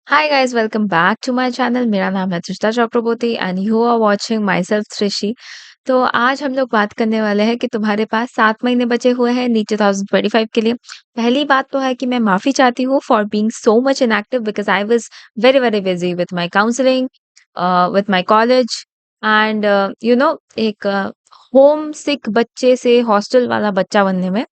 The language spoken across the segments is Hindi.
Hi guys, welcome back to my channel. मेरा नाम है Trishita Chakraborty and you are watching myself Trishi. तो आज हम लोग बात करने वाले हैं कि तुम्हारे पास 7 महीने बचे हुए हैं नीट 2025 के लिए। पहली बात तो है कि मैं माफी चाहती हूँ for being so much inactive because I was very very busy with my counselling, with my college and एक होम सिक बच्चे से हॉस्टल वाला बच्चा बनने में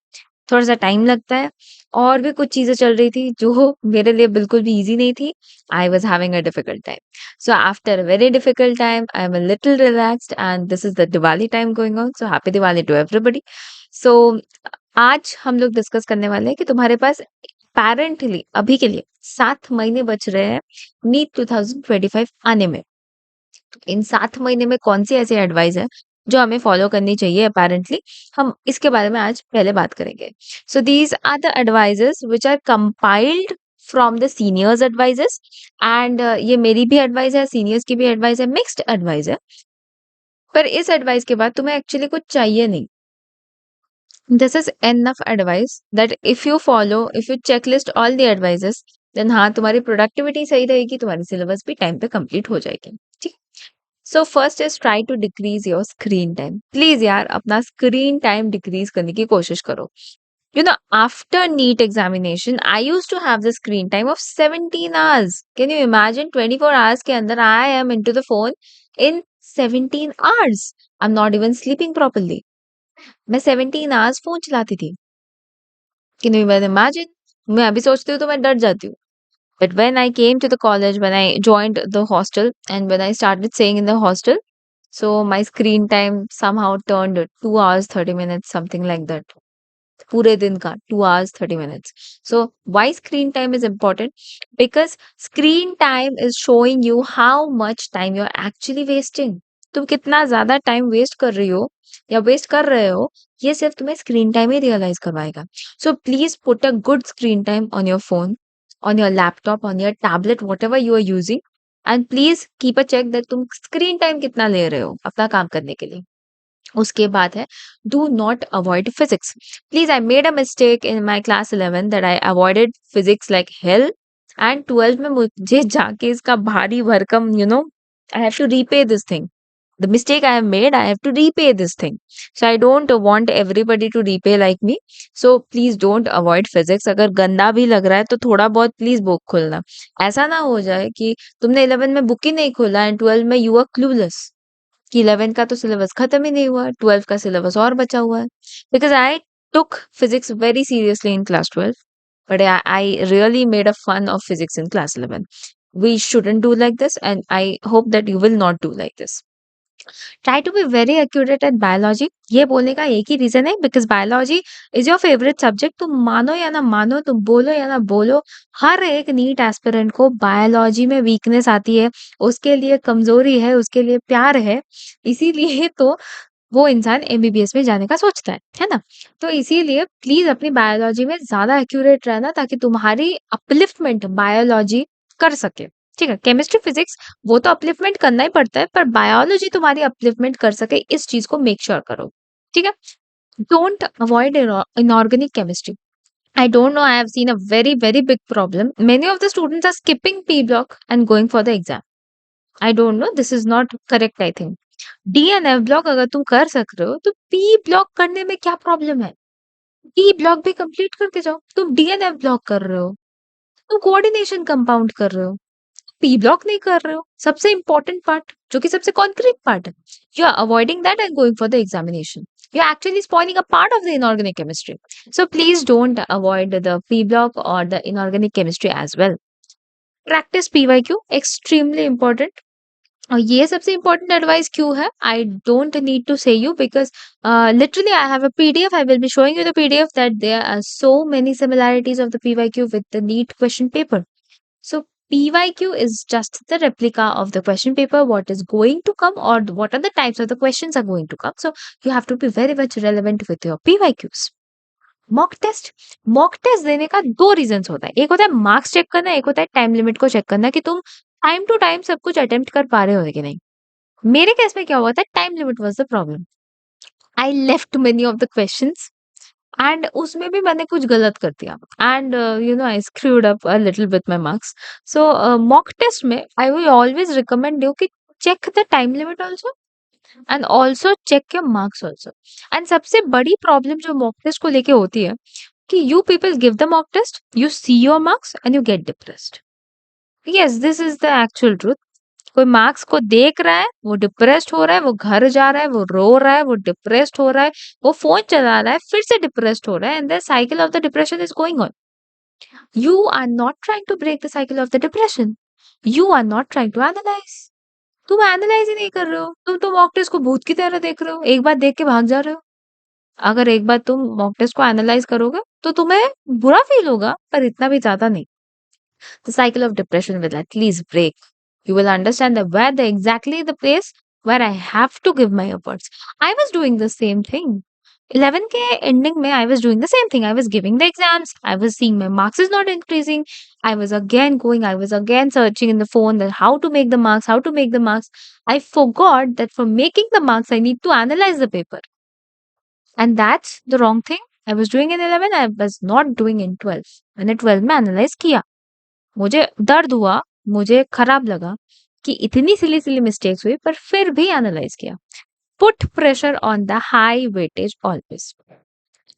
थोड़ा-सा टाइम लगता है और भी कुछ चीज़ें चल रही थी जो मेरे लिए बिल्कुल भी ईज़ी नहीं थी। I was having a difficult time. So after a very difficult time, I'm a little relaxed and this is the Diwali time going on. So happy Diwali to everybody. So आज हम लोग डिस्कस करने वाले हैं कि तुम्हारे पास apparently अभी के लिए 7 महीने बच रहे हैं नीट 2025 आने में। इन 7 महीने में कौन-सी ऐसी एडवाइस है जो हमें फॉलो करनी चाहिए अपैरेंटली, हम इसके बारे में आज पहले बात करेंगे। So these are the advices which are compiled from the seniors advices and ये मेरी भी एडवाइस है, सीनियर्स की भी एडवाइस है, मिक्स्ड एडवाइस है। पर इस एडवाइस के बाद तुम्हें एक्चुअली कुछ चाहिए नहीं। This is enough advice that if you follow, if you checklist all the advices, then हाँ, तुम्हारी प्रोडक्टिविटी सही रहेगी, तुम्हारी सिलेबस भी टाइम पे कंप्लीट हो जाएगी। ठीक। So first is try to decrease your screen time. Please यार, अपना स्क्रीन टाइम डिक्रीज करने की कोशिश करो। After NEET examination I use to have the screen time of 17 hours. Can you imagine? 24 hours के अंदर I am into the phone in 17 hours. I am not even sleeping properly. मैं 17 आवर्स फोन चलाती थी। Can you imagine? मैं अभी सोचती हूँ तो मैं डर जाती हूँ। But when I came to the college, when I joined the hostel, and when I started staying in the hostel, so my screen time somehow turned 2 hours 30 minutes, something like that. पूरे दिन का 2 hours 30 minutes. So why screen time is important? Because screen time is showing you how much time you're actually wasting. तुम कितना ज़्यादा टाइम वेस्ट कर रही हो या वेस्ट कर रहे हो, ये सिर्फ तुम्हें स्क्रीन टाइम ही रियलाइज करवाएगा। सो please put a good screen time on your phone, on your laptop, on your tablet, whatever you are using, and please keep a check that तुम स्क्रीन टाइम कितना ले रहे हो अपना काम करने के लिए। उसके बाद है, do not avoid physics. Please, I made a mistake in my class 11 that I avoided physics like hell and 12 में मुझे जाके इसका भारी भरकम I have to repay this thing. The mistake I have made, I have to repay this thing. So I don't want everybody to repay like me. So please don't avoid physics. अगर गंदा भी लग रहा है तो थोड़ा बहुत प्लीज बुक खोलना। ऐसा ना हो जाए कि तुमने 11 में बुक ही नहीं खोला एंड 12 में यू आर क्लूलेस कि 11 का तो सिलेबस खत्म ही नहीं हुआ, 12 का सिलेबस और बचा हुआ है। Because I took physics very seriously in class 12, but I really made a fun of physics in class 11. We shouldn't do like this, and I hope that you will not do like this. Try to be very accurate at biology. ये बोलने का एक ही रीजन है because biology is your favourite subject. तुम मानो या ना मानो, तुम बोलो या ना बोलो, हर एक नीट एस्पिरेंट को बायोलॉजी में वीकनेस आती है, उसके लिए कमजोरी है, उसके लिए प्यार है। इसीलिए तो वो इंसान एमबीबीएस में जाने का सोचता है ना? तो इसीलिए प्लीज अपनी बायोलॉजी में ज्यादा एक्यूरेट रहना ताकि तुम्हारी अपलिफ्टमेंट बायोलॉजी कर सके। ठीक है, केमिस्ट्री फिजिक्स वो तो अपलिफ्टमेंट करना ही पड़ता है, पर बायोलॉजी तुम्हारी अपलिफ्टमेंट कर सके, इस चीज को मेक श्योर करो। ठीक है। Don't avoid inorganic chemistry. I don't know, I have seen a very, very big problem. Many of the students are skipping P block and going for the exam. I don't know, this is not correct, I think. D and F block अगर तुम कर सक रहे हो तो पी ब्लॉक करने में क्या प्रॉब्लम है? पी ब्लॉक भी कंप्लीट करके जाओ। तुम डी एंड एफ ब्लॉक कर रहे हो, तुम कोऑर्डिनेशन कंपाउंड कर रहे हो, पी ब्लॉक नहीं कर रहे हो। सबसे इंपॉर्टेंट पार्ट, जो कि सबसे कॉन्क्रीट पार्ट है, you are avoiding that and going for the examination. You are actually spoiling a part of the inorganic chemistry. So please don't avoid the P block और the inorganic chemistry as well. Practice PYQ, extremely important. और ये सबसे इम्पोर्टेंट एडवाइस क्यों है? I don't need to say you because literally I have a PDF, I will be showing you the PDF that there are so many similarities of the PYQ with the NEET question paper. So PYQ is just the replica of the question paper, what is going to come or what are the types of the questions are going to come. So you have to be very much relevant with your PYQs. Mock test देने का दो रीजंस होता है। एक होता है मार्क्स चेक करना, एक होता है टाइम लिमिट को चेक करना कि तुम टाइम टू टाइम सब कुछ अटेम्प्ट कर पा रहे हो कि नहीं। मेरे केस में क्या हुआ था, time limit was the problem. I left many of the questions, and उसमें भी मैंने कुछ गलत कर दिया and I screwed up a little with my marks. So mock test में I will always recommend you कि check the time limit also and also check your marks also. And सबसे बड़ी प्रॉब्लम जो मॉक टेस्ट को लेके होती है कि you people give the mock test, you see your marks and you get depressed. Yes, this is the actual truth. कोई मार्क्स को देख रहा है, वो डिप्रेस्ड हो रहा है, वो घर जा रहा है, वो रो रहा है, वो डिप्रेस्ड हो रहा है, वो फोन चला रहा है, फिर से डिप्रेस्ड हो रहा है, and the cycle of the depression is going on. You are not trying to break the cycle of the depression, you are not trying to analyse. तुम एनालाइज ही नहीं कर रहे हो, तुम तो मॉक टेस्ट को भूत की तरह देख रहे हो, एक बार देख के भाग जा रहे हो। अगर एक बार तुम मॉक टेस्ट को एनालाइज करोगे तो तुम्हें बुरा फील होगा, पर इतना भी ज्यादा नहीं। The cycle of depression will at least break. You will understand that where the exactly the place where I have to give my efforts. I was doing the same thing. 11 के ending में I was doing the same thing. I was giving the exams. I was seeing my marks is not increasing. I was again going. I was again searching in the phone that how to make the marks, how to make the marks. I forgot that for making the marks, I need to analyze the paper. And that's the wrong thing. I was doing in 11. I was not doing in 12. मैंने 12 में एनालाइज किया, मुझे दर्द हुआ, मुझे खराब लगा कि इतनी सिली मिस्टेक्स हुई, पर फिर भी एनालाइज किया। Put pressure on the high weightage always.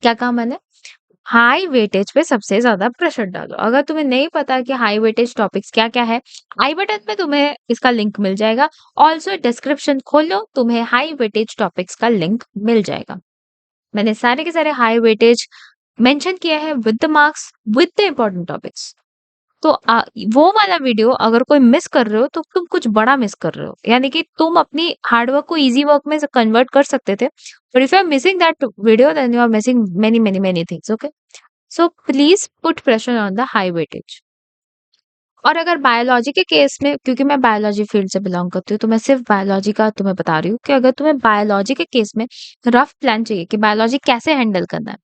क्या कहा मैंने? हाई वेटेज पे सबसे ज्यादा प्रेशर डालो। अगर तुम्हें नहीं पता कि हाई वेटेज टॉपिक्स क्या क्या है, आई बटन में तुम्हें इसका लिंक मिल जाएगा। ऑल्सो डिस्क्रिप्शन खोलो, तुम्हें हाई वेटेज टॉपिक्स का लिंक मिल जाएगा। मैंने सारे के सारे हाई वेटेज मेंशन किया है with the marks, with the important topics. तो वो वाला वीडियो अगर कोई मिस कर रहे हो तो तुम कुछ बड़ा मिस कर रहे हो, यानी कि तुम अपनी हार्ड वर्क को इजी वर्क में कन्वर्ट कर सकते थे, but if you are missing that video then you are missing many many many things. Okay, so please put pressure on the high weightage. और अगर बायोलॉजी के केस में, क्योंकि मैं बायोलॉजी फील्ड से बिलोंग करती हूँ, तो मैं सिर्फ बायोलॉजी का तुम्हें बता रही हूँ कि अगर तुम्हें बायोलॉजी के केस में रफ प्लान चाहिए कि बायोलॉजी कैसे हैंडल करना है,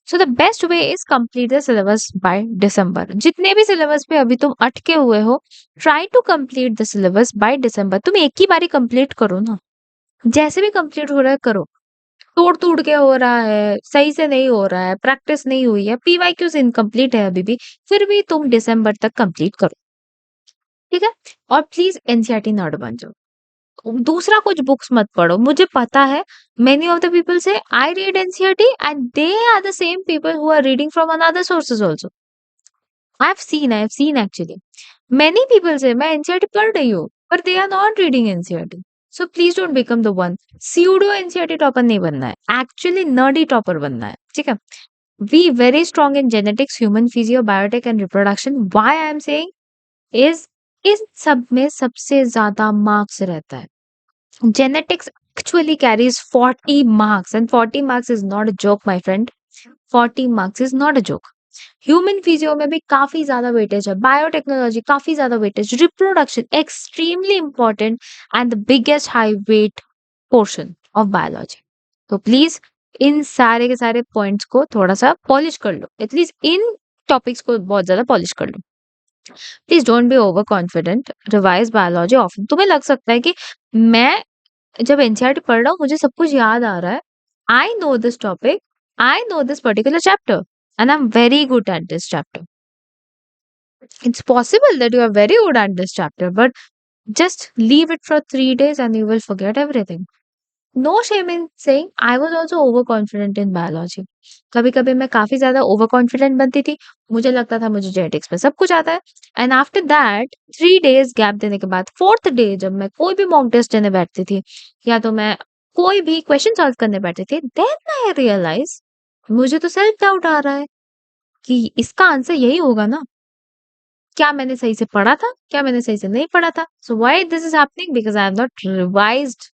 so the best way is complete the syllabus by December. जितने भी सिलेबस पे अभी तुम अटके हुए हो, try to complete the syllabus by December. तुम एक ही बारी कंप्लीट करो ना, जैसे भी कंप्लीट हो रहा है करो। तोड़ तोड़ के हो रहा है, सही से नहीं हो रहा है, प्रैक्टिस नहीं हुई है, पीवाईक्यूज इनकम्प्लीट है अभी भी, फिर भी तुम दिसंबर तक कंप्लीट करो, ठीक है? और प्लीज एनसीईआरटी नर्ड बन जाओ। दूसरा कुछ बुक्स मत पढ़ो। मुझे पता है मेनी ऑफ द पीपल से I read NCERT and they are the same people who are reading from another sources also. I have seen actually many people से मैं एनसीईआरटी पढ़ रही हूँ, पर they are not reading NCERT. So please don't become the one. Pseudo NCERT topper नहीं बनना है, एक्चुअली नर्डी टॉपर बनना है, ठीक है? We very strong in genetics, human physio, biotech and reproduction. Why I am saying is इन सब में सबसे ज्यादा मार्क्स रहता है। Genetics actually carries 40 marks, and 40 marks is not a joke, my friend. 40 marks is not a joke. Human physio में भी काफी ज्यादा वेटेज है, बायोटेक्नोलॉजी काफी ज्यादा weightage, reproduction extremely important and the biggest high wait portion of biology. तो प्लीज इन सारे के सारे पॉइंट्स को थोड़ा सा पॉलिश कर लो, एटलीस्ट इन टॉपिक्स को बहुत ज्यादा पॉलिश कर लो। Please don't be overconfident, revise biology often. तुम्हें लग सकता है कि मैं जब एनसीईआरटी पढ़ रहा हूँ मुझे सब कुछ याद आ रहा है, I know this topic, I know this particular chapter and I am very good at this chapter. It's possible that you are very good at this chapter, but just leave it for 3 days and you will forget everything. No shame in saying I was also over confident in biology. कभी कभी मैं काफी ज्यादा ओवर कॉन्फिडेंट बनती थी, मुझे लगता था मुझे जेनेटिक्स में सब कुछ आता है, and after that 3 days gap देने के बाद फोर्थ डे जब मैं कोई भी मॉक टेस्ट देने बैठती थी या तो मैं कोई भी क्वेश्चन सॉल्व करने बैठती थी, देन आई रियलाइज मुझे तो सेल्फ डाउट आ रहा है कि इसका आंसर यही होगा ना। क्या मैंने सही से पढ़ा था, क्या मैंने सही से नहीं पढ़ा था? So why this is happening? Because I have not revised.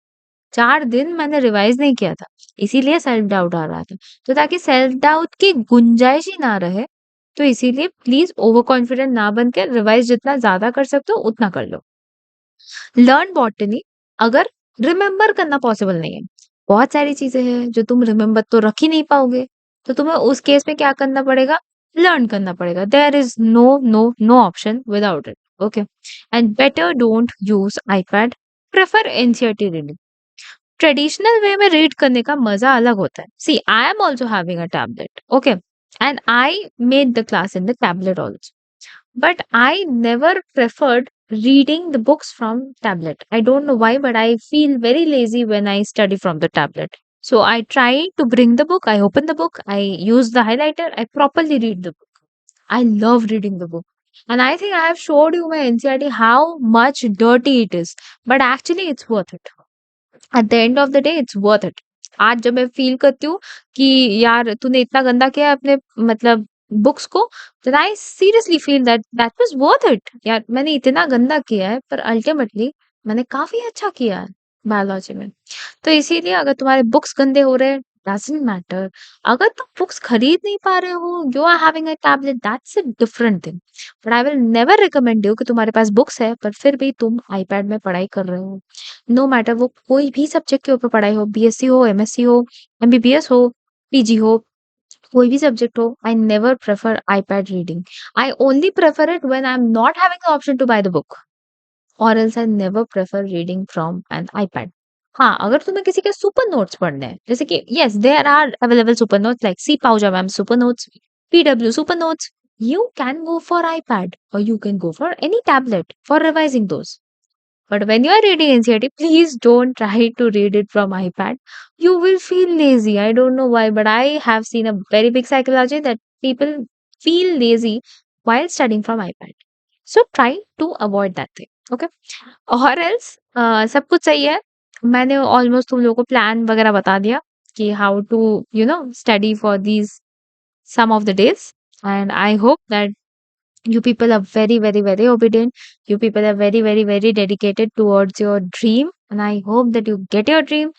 4 दिन मैंने रिवाइज नहीं किया था, इसीलिए सेल्फ डाउट आ रहा था। तो ताकि सेल्फ डाउट की गुंजाइश ही ना रहे, तो इसीलिए प्लीज ओवर कॉन्फिडेंट ना बन के रिवाइज जितना ज्यादा कर सकते हो उतना कर लो। लर्न बॉटनी अगर रिमेम्बर करना पॉसिबल नहीं है, बहुत सारी चीजें हैं जो तुम रिमेम्बर तो रख ही नहीं पाओगे, तो तुम्हें उस केस में क्या करना पड़ेगा? लर्न करना पड़ेगा। There is no no no option without it. Okay, and better don't use iPad, prefer NCERT reading. Traditional way में रीड करने का मजा अलग होता है. See I am also having a tablet, okay, and I made the class in the tablet also. But I never preferred reading the books from tablet. I don't know why, but I feel very lazy when I study from the tablet. So I try to bring the book, I open the book, I use the highlighter, I properly read the book. I love reading the book. And I think I have showed you my NCRT how much dirty it is. But actually it's worth it. At the end of the day it's worth it. आज जब मैं फील करती हूँ कि यार तूने इतना गंदा किया है अपने मतलब बुक्स को, then I seriously feel that that was worth it. यार मैंने इतना गंदा किया है पर अल्टीमेटली मैंने काफी अच्छा किया है बायोलॉजी में. तो इसीलिए अगर तुम्हारे बुक्स गंदे हो रहे हैं, डजंट मैटर. अगर तुम बुक्स खरीद नहीं पा रहे हो, you are having a tablet, that's a different thing. But I will never recommend you कि तुम्हारे पास बुक्स है पर फिर भी तुम आईपैड में पढ़ाई कर रहे हो. नो मैटर वो कोई भी सब्जेक्ट के ऊपर पढ़ाई हो, बीएससी हो, एमएससी हो, एमबीबीएस हो, पीजी हो, कोई भी सब्जेक्ट हो, I never prefer iPad reading. I only prefer it when I am not having the option to buy the book, और else I never prefer reading from an iPad. हाँ, अगर तुम्हें किसी के सुपर नोट्स पढ़ने हैं, जैसे कि yes there are available super notes like Seep Pahuja ma'am super notes, PW super notes, you can go for iPad or you can go for any tablet for revising those. But when you are reading NCERT, please don't try to read it from iPad. You will feel lazy. I don't know why, but I have seen a very big psychology that people feel lazy while studying from iPad. So try to avoid that thing. Okay. और else सब कुछ सही है. मैंने ऑलमोस्ट तुम लोगों को प्लान वगैरह बता दिया कि how to study for these some of the days, and I hope that you people are very very very obedient. You people are very very very dedicated towards your dream, and I hope that you get your dream.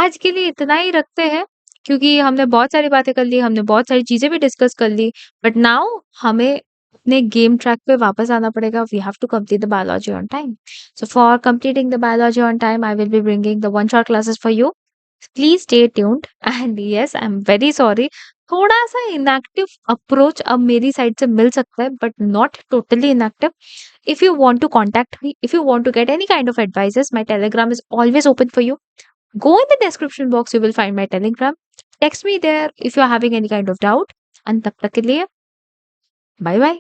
आज के लिए इतना ही रखते हैं क्योंकि हमने बहुत सारी बातें कर ली, हमने बहुत सारी चीजें भी डिस्कस कर ली. बट नाउ हमें अपने गेम ट्रैक पे वापस आना पड़ेगा. We have to complete the biology on time. So for completing the biology on time I will be bringing the one shot classes for you. Please stay tuned. And yes I am very sorry, थोड़ा सा इनएक्टिव अप्रोच अब मेरी साइड से मिल सकता है but not totally inactive. If you want to contact me, if you want to get any kind of advices, my Telegram is always open for you. Go in the description box, you will find my Telegram. Text me there if you are having any kind of doubt. And तब तक के लिए bye bye.